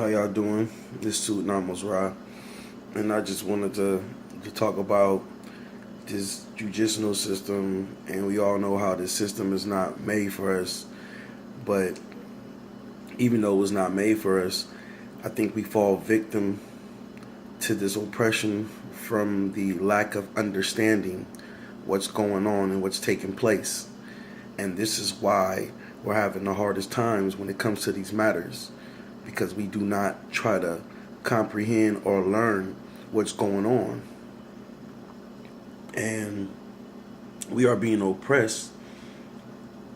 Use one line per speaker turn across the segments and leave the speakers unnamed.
How y'all doing? This Suit Namos Ra, and I just wanted to talk about this judicial system, and we all know how this system is not made for us. But even though it was not made for us, I think we fall victim to this oppression from the lack of understanding what's going on and what's taking place. And this is why we're having the hardest times when it comes to these matters, because we do not try to comprehend or learn what's going on. And we are being oppressed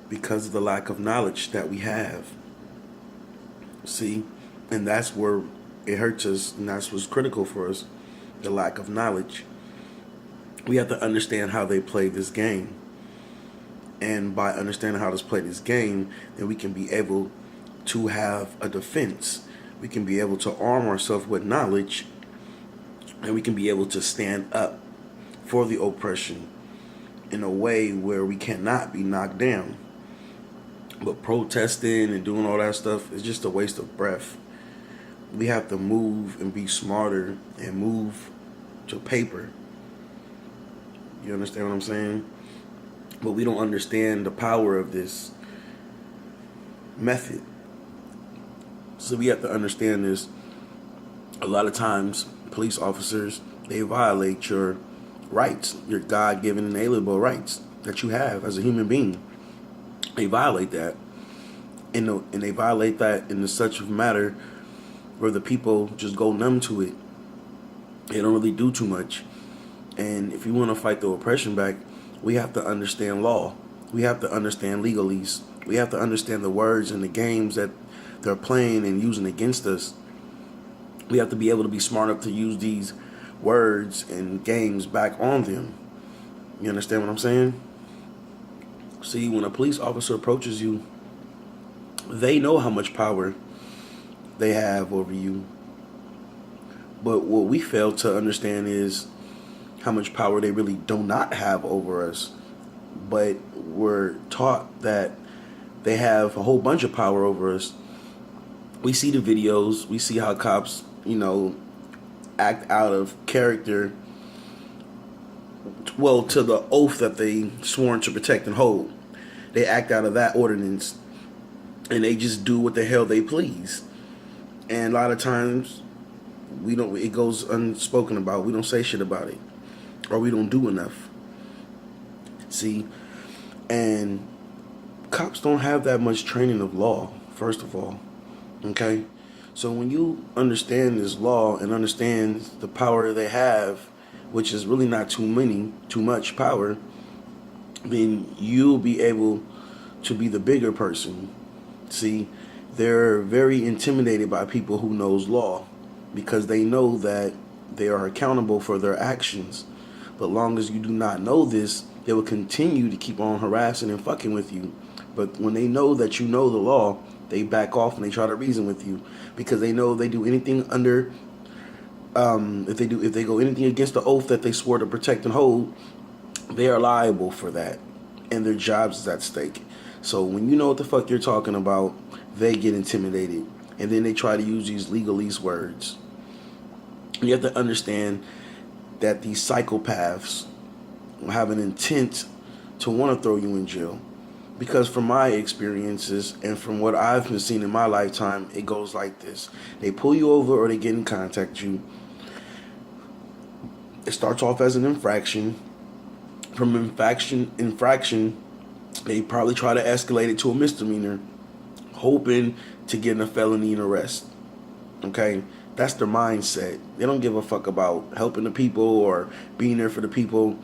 because of the lack of knowledge that we have. See? And that's where it hurts us, and that's what's critical for us, the lack of knowledge. We have to understand how they play this game. And by understanding how to play this game, then we can be able to have a defense. We can be able to arm ourselves with knowledge, and we can be able to stand up for the oppression in a way where we cannot be knocked down. But protesting and doing all that stuff is just a waste of breath. We have to move and be smarter and move to paper. You understand what I'm saying? But we don't understand the power of this method. So we have to understand this. A lot of times, police officers, they violate your rights, your God-given inalienable rights that you have as a human being. They violate that. And they violate that in such a matter where the people just go numb to it. They don't really do too much. And if you want to fight the oppression back, we have to understand law. We have to understand legalese. We have to understand the words and the games that they're playing and using against us. We have to be able to be smart enough to use these words and games back on them. You understand what I'm saying? See, when a police officer approaches you, they know how much power they have over you. But what we fail to understand is how much power they really do not have over us. But we're taught that they have a whole bunch of power over us. We see the videos, we see how cops, act out of character, well, to the oath that they sworn to protect and hold. They act out of that ordinance, and they just do what the hell they please. And a lot of times, it goes unspoken about. We don't say shit about it, or we don't do enough. See, and cops don't have that much training of law, first of all. Okay? So when you understand this law and understand the power they have, which is really not too much power, then you'll be able to be the bigger person. See, they're very intimidated by people who knows law, because they know that they are accountable for their actions. But long as you do not know this, they will continue to keep on harassing and fucking with you. But when they know that you know the law, they back off and they try to reason with you, because they know they do anything under, if they go anything against the oath that they swore to protect and hold, they are liable for that, and their jobs is at stake. So when you know what the fuck you're talking about, they get intimidated, and then they try to use these legalese words. You have to understand that these psychopaths have an intent to want to throw you in jail. Because from my experiences and from what I've been seeing in my lifetime, it goes like this. They pull you over or they get in contact with you. It starts off as an infraction. From infraction, they probably try to escalate it to a misdemeanor, hoping to get in a felony and arrest. Okay? That's their mindset. They don't give a fuck about helping the people or being there for the people.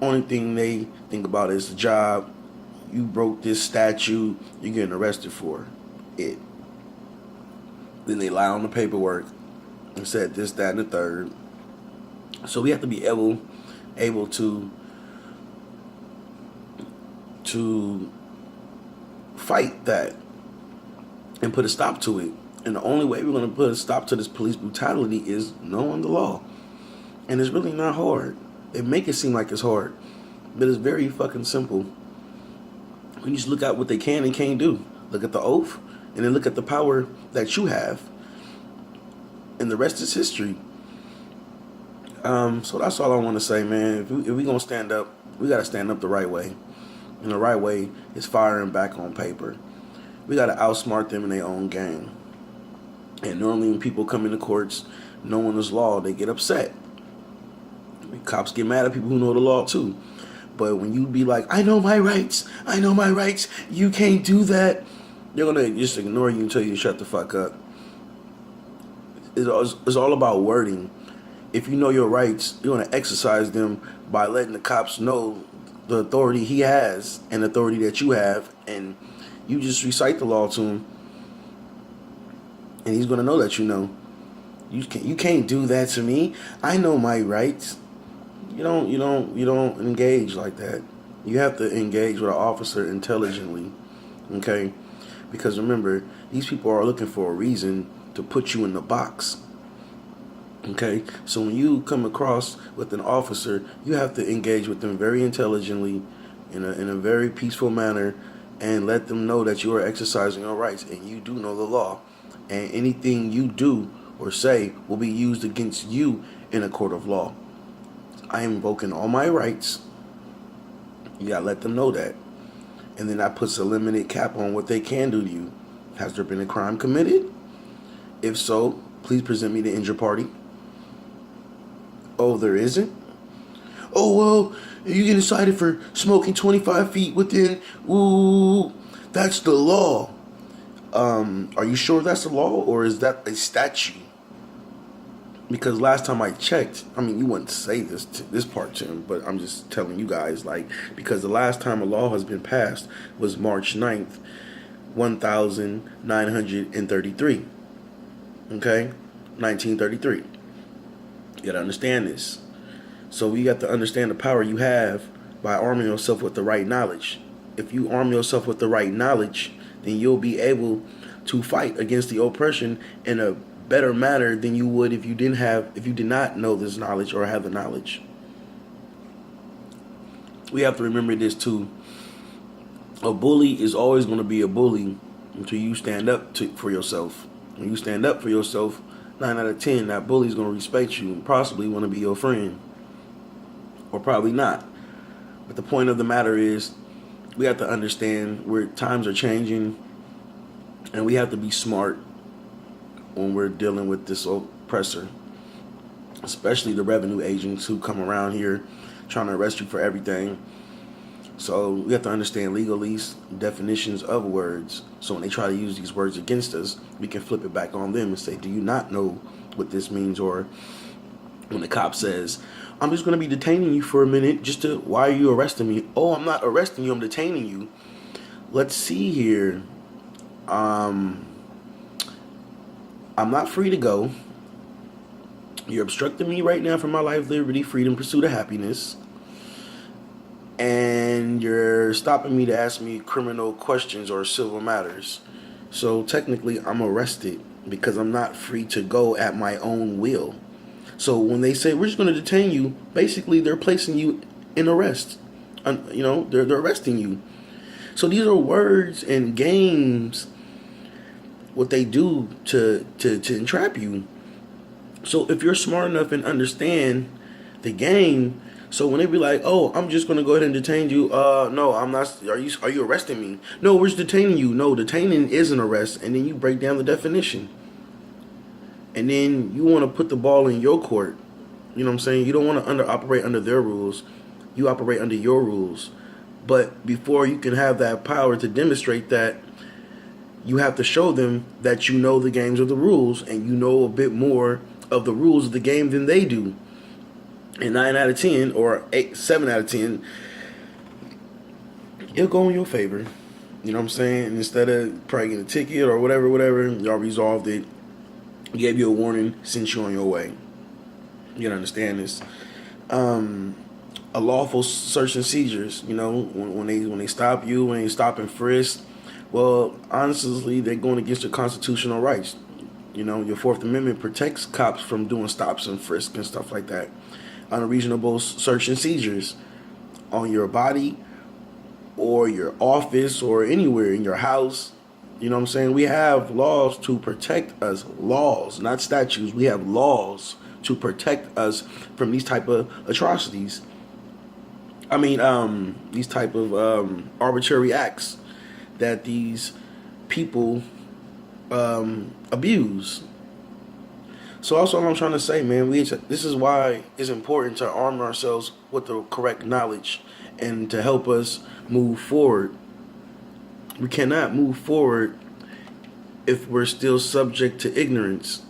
Only thing they think about is the job. You broke this statute, you're getting arrested for it. Then they lie on the paperwork and said this, that, and the third. So we have to be able to fight that and put a stop to it. And the only way we're going to put a stop to this police brutality is knowing the law. And it's really not hard. They make it seem like it's hard, but it's very fucking simple. You just look at what they can and can't do. Look at the oath, and then look at the power that you have. and the rest is history. So that's all I want to say, man. If we gonna stand up, we gotta stand up the right way. And the right way is firing back on paper. We gotta outsmart them in their own game. And normally when people come into courts knowing this law, they get upset. Cops get mad at people who know the law too. But when you be like, I know my rights, you can't do that, they're gonna just ignore you and tell you to shut the fuck up. It's all about wording. If you know your rights, you're gonna exercise them by letting the cops know the authority he has and authority that you have, and you just recite the law to him, and he's gonna know that you know. You can't do that to me. I know my rights. You don't engage like that. You have to engage with an officer intelligently, okay? Because remember, these people are looking for a reason to put you in the box, okay? So when you come across with an officer, you have to engage with them very intelligently, in a very peaceful manner, and let them know that you are exercising your rights and you do know the law, and anything you do or say will be used against you in a court of law. I am invoking all my rights. You gotta let them know that. And then that puts a limited cap on what they can do to you. Has there been a crime committed? If so, please present me the injured party. Oh, there isn't? Oh, well, you get cited for smoking 25 feet within. Ooh, that's the law. Are you sure that's the law, or is that a statute? Because last time I checked, I mean, you wouldn't say this part, Tim, but I'm just telling you guys, because the last time a law has been passed was March 9th, 1933. Okay? 1933. You gotta understand this. So you got to understand the power you have by arming yourself with the right knowledge. If you arm yourself with the right knowledge, then you'll be able to fight against the oppression in a better manner than you would if you did not know this knowledge or have the knowledge. We have to remember this too. A bully is always going to be a bully until you stand up for yourself. When you stand up for yourself, 9 out of 10, that bully is going to respect you and possibly want to be your friend. Or probably not. But the point of the matter is, we have to understand where times are changing, and we have to be smart when we're dealing with this oppressor, especially the revenue agents who come around here trying to arrest you for everything. So we have to understand legalese, definitions of words. So when they try to use these words against us, we can flip it back on them and say, do you not know what this means? Or when the cop says, I'm just going to be detaining you for a minute, why are you arresting me? Oh, I'm not arresting you, I'm detaining you. Let's see here. I'm not free to go. You're obstructing me right now from my life, liberty, freedom, pursuit of happiness. And you're stopping me to ask me criminal questions or civil matters. So technically, I'm arrested because I'm not free to go at my own will. So when they say, we're just going to detain you, basically they're placing you in arrest. They're arresting you. So these are words and games, what they do to entrap you. So if you're smart enough and understand the game, so when they be like, oh, I'm just going to go ahead and detain you. No, I'm not. Are you arresting me? No, we're just detaining you. No, detaining is an arrest. And then you break down the definition. And then you want to put the ball in your court. You know what I'm saying? You don't want to operate under their rules. You operate under your rules. But before you can have that power to demonstrate that, you have to show them that you know the games of the rules and you know a bit more of the rules of the game than they do. And 9 out of 10 or 7 out of 10, it'll go in your favor. You know what I'm saying? And instead of probably getting a ticket or whatever, y'all resolved it, gave you a warning, sent you on your way. You gotta understand this. A lawful search and seizures, when they stop you, when they stop and frisk, well, honestly, they're going against your constitutional rights. Your Fourth Amendment protects cops from doing stops and frisks and stuff like that. Unreasonable search and seizures on your body or your office or anywhere in your house, You know what I'm saying? We have laws to protect us. Laws, not statutes. We have laws to protect us from these type of atrocities. I mean, these type of arbitrary acts that these people abuse. So also, what I'm trying to say, man, this is why it's important to arm ourselves with the correct knowledge and to help us move forward. We cannot move forward if we're still subject to ignorance.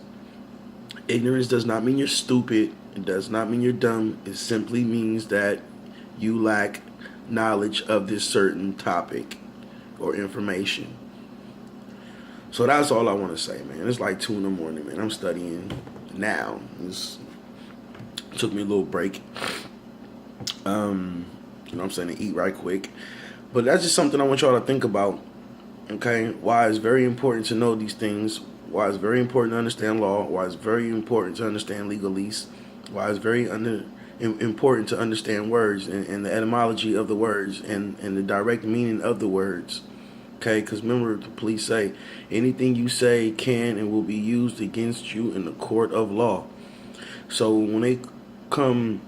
Ignorance does not mean you're stupid. It does not mean you're dumb. It simply means that you lack knowledge of this certain topic or information. So that's all I want to say, man. It's like 2 in the morning, man. I'm studying now. It took me a little break. You know what I'm saying, to eat right quick. But that's just something I want y'all to think about. Okay? Why it's very important to know these things. Why it's very important to understand law. Why it's very important to understand legalese. Why it's very important to understand words and the etymology of the words and the direct meaning of the words. Okay, because remember, the police say anything you say can and will be used against you in the court of law. So when they come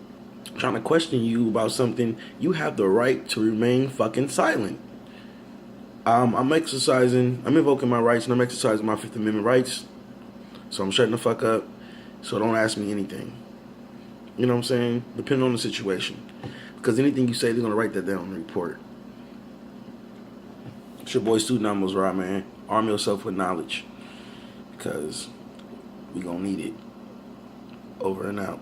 trying to question you about something, you have the right to remain fucking silent. I'm invoking my rights, and I'm exercising my Fifth Amendment rights. So I'm shutting the fuck up. So don't ask me anything. You know what I'm saying? Depending on the situation. Because anything you say, they're going to write that down in the report. It's your boy Student Almost Right, man. Arm yourself with knowledge. Because we going to need it. Over and out.